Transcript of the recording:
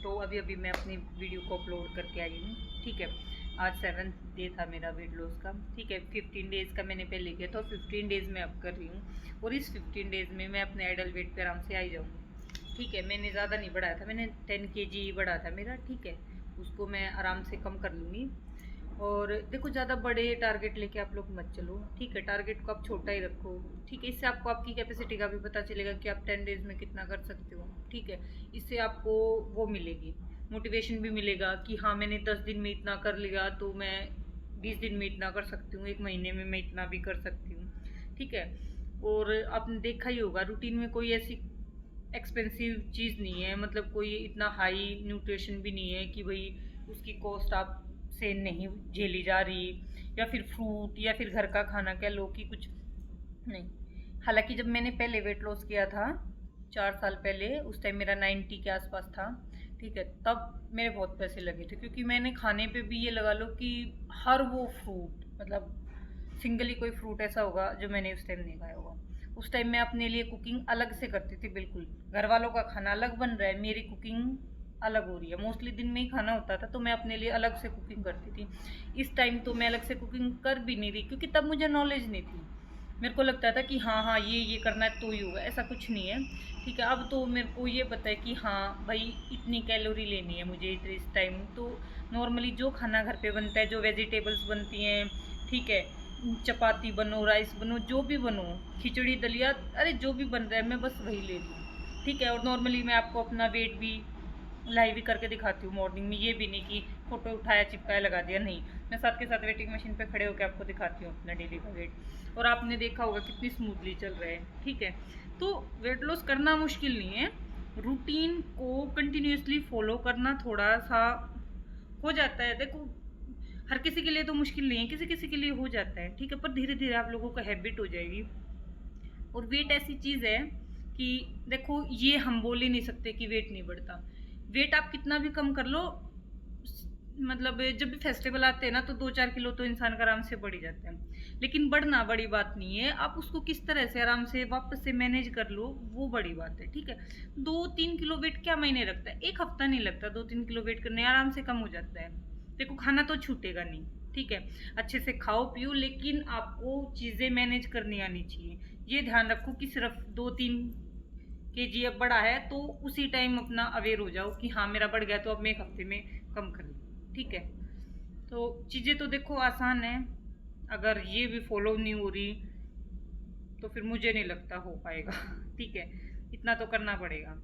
तो अभी अभी मैं अपनी वीडियो को अपलोड करके आई हूँ। ठीक है, आज 7th डे था मेरा वेट लॉस का। ठीक है, 15 डेज़ का मैंने पहले किया था और 15 डेज़ में अब कर रही हूँ और इस 15 डेज़ में मैं अपने आइडल वेट पे आराम से आई जाऊँगी। ठीक है, मैंने ज़्यादा नहीं बढ़ाया था, मैंने 10 kg बढ़ा था मेरा। ठीक है, उसको मैं आराम से कम कर लूँगी। और देखो, ज़्यादा बड़े टारगेट लेके आप लोग मत चलो। ठीक है, टारगेट को आप छोटा ही रखो। ठीक है, इससे आपको आपकी कैपेसिटी का भी पता चलेगा कि आप 10 डेज़ में कितना कर सकते हो। ठीक है, इससे आपको वो मिलेगी, मोटिवेशन भी मिलेगा कि हाँ, मैंने 10 दिन में इतना कर लिया तो मैं 20 दिन में इतना कर सकती हूँ, 1 महीने में मैं इतना भी कर सकती हूँ। ठीक है, और आपने देखा ही होगा रूटीन में कोई ऐसी एक्सपेंसिव चीज़ नहीं है, मतलब कोई इतना हाई न्यूट्रिशन भी नहीं है कि भाई उसकी कॉस्ट आप से नहीं झेली जा रही, या फिर फ्रूट या फिर घर का खाना कह लो कि कुछ नहीं। हालांकि जब मैंने पहले वेट लॉस किया था 4 साल पहले, उस टाइम मेरा 90 के आसपास था। ठीक है, तब मेरे बहुत पैसे लगे थे क्योंकि मैंने खाने पे भी ये लगा लो कि हर वो फ्रूट, मतलब सिंगल ही कोई फ्रूट ऐसा होगा जो मैंने उस टाइम नहीं खाया होगा। उस टाइम मैं अपने लिए कुकिंग अलग से करती थी, बिल्कुल घर वालों का खाना अलग बन रहा है, मेरी कुकिंग अलग हो रही है। मोस्टली दिन में ही खाना होता था तो मैं अपने लिए अलग से कुकिंग करती थी। इस टाइम तो मैं अलग से कुकिंग कर भी नहीं रही क्योंकि तब मुझे नॉलेज नहीं थी। मेरे को लगता था कि हाँ हाँ ये करना है तो ही होगा, ऐसा कुछ नहीं है। ठीक है, अब तो मेरे को ये पता है कि हाँ भाई इतनी कैलोरी लेनी है मुझे इस टाइम। तो नॉर्मली जो खाना घर पे बनता है, जो वेजिटेबल्स बनती हैं, ठीक है, चपाती बनो, राइस बनो, जो भी बनो, खिचड़ी दलिया, अरे जो भी बन रहा है मैं बस वही ले रही हूँ। ठीक है, और नॉर्मली मैं आपको अपना वेट भी लाइव ही करके दिखाती हूँ मॉर्निंग में, ये भी नहीं कि फोटो उठाया चिपकाया लगा दिया, नहीं। मैं साथ के साथ वेटिंग मशीन पे खड़े होकर आपको दिखाती हूँ अपना डेली का वेट, और आपने देखा होगा कितनी स्मूथली चल रहा है। ठीक है, तो वेट लॉस करना मुश्किल नहीं है, रूटीन को कंटिन्यूसली फॉलो करना थोड़ा सा हो जाता है। देखो, हर किसी के लिए तो मुश्किल नहीं है, किसी किसी के लिए हो जाता है। ठीक है, पर धीरे धीरे आप लोगों को हैबिट हो जाएगी। और वेट ऐसी चीज़ है कि देखो, ये हम बोल ही नहीं सकते कि वेट नहीं बढ़ता। वेट आप कितना भी कम कर लो, मतलब जब भी फेस्टिवल आते हैं ना तो 2-4 किलो तो इंसान का आराम से बढ़ ही जाता है। लेकिन बढ़ना बड़ी बात नहीं है, आप उसको किस तरह से आराम से वापस से मैनेज कर लो, वो बड़ी बात है। ठीक है, 2-3 किलो वेट क्या महीने लगता है, एक हफ्ता नहीं लगता 2-3 किलो वेट करने, आराम से कम हो जाता है। देखो, खाना तो छूटेगा नहीं। ठीक है, अच्छे से खाओ पियो, लेकिन आपको चीज़ें मैनेज करनी आनी चाहिए। ये ध्यान रखो कि सिर्फ 2-3 kg अब बढ़ा है तो उसी टाइम अपना अवेयर हो जाओ कि हाँ मेरा बढ़ गया तो अब मैं 1 हफ्ते में कम कर लूँ। ठीक है, तो चीज़ें तो देखो आसान है, अगर ये भी फॉलो नहीं हो रही तो फिर मुझे नहीं लगता हो पाएगा। ठीक है, इतना तो करना पड़ेगा।